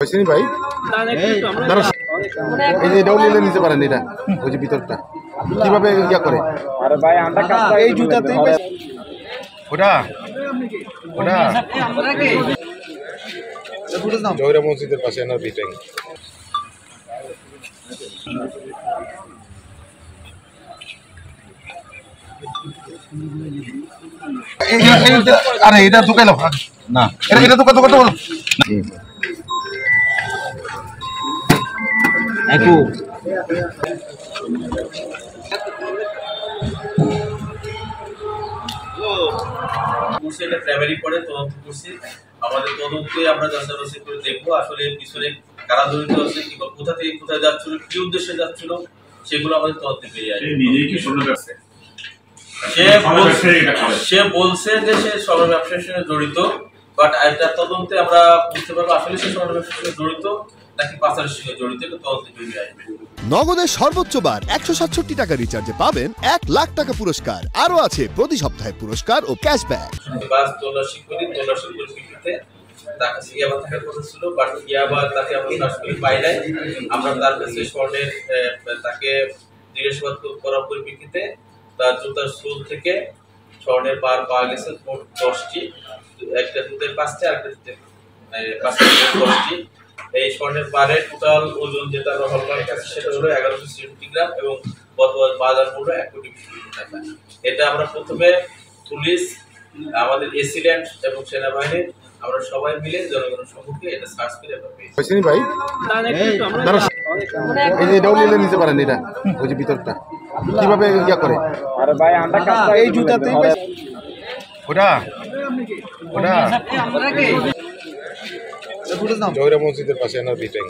হয়েছে ভাই এই যে এটাও নিলে নিতে পারেন এটা ওই যে ভিতরটা কিভাবে ইয়া করে আরে ভাই আমরা কাজটা এই জুতাতেই ওটা ওটা জয়রা মসজিদের পাশে এনার বিটাই আরে এটা ঢুকাইলো না এটা ঢুকা ঢুকা বলো একু এটা ট্রাভেলিং করে তদন্ত করছি আমাদের তদন্তে আমরা যাচাই করে দেখবো আসলে পিছনে কারা জড়িত আছে কিংবা কোথা থেকে কোথায় যাচ্ছিল কি উদ্দেশ্যে যাচ্ছিল সেগুলো আমাদের তদন্তে পেয়ে আসবে সে বলছে যে সে স্বর্ণ ব্যবসার সঙ্গে জড়িত বাট এটা তদন্তে আমরা বুঝতে পারবো আসলে সে স্বর্ণ ব্যবসার সঙ্গে জড়িত নাকি পাচারের সঙ্গে জড়িত এটা তদন্তে পেয়ে আসবে। নগদের সর্বোচ্চ বার 167 টাকা রিচার্জে পাবেন 1 লাখ টাকা পুরস্কার। আরো আছে প্রতি সপ্তাহে পুরস্কার ও ক্যাশব্যাক। বাস তল্লাশি পরিপ্রেক্ষিতে তার কাছে ইয়াবা থাকার কথা ছিল বাট ইয়াবা তাকে আমরা তল্লাশি পাই নাই। আমরা তার কাছে স্বর্ণের তাকে জিজ্ঞাসাবাদ করার পরিপ্রেক্ষিতে তার জুতার সোল থেকে স্বর্ণের বার পাওয়া গেছে মোট 10টি, একটা জুতের 5টি আর একটা জুতের 5টি। এই স্বর্ণের বারের টোটাল ওজন যেটা হলমার্ক আছে সেটা হলো 1160 গ্রাম এবং বর্তমান বাজার মূল্য 1 কোটি 20 লক্ষ টাকা। এটা আমরা প্রথমে পুলিশ আমাদের এসিল্যান্ড এবং সেনাবাহিনী আমরা সবাই মিলে জনগণের সম্মুখে এটা সার্চ করে আমরা পেয়েছি। হয়েছে ভাই এই যে এটাও নিলে নিতে পারেন এটা ওই যে ভিতরটা কিভাবে ইয়া করে আরে ভাই আমরা কাজটা এই জুতাতেই ওটা ওটা জয়রা মসজিদের পাশে এনার বিটাই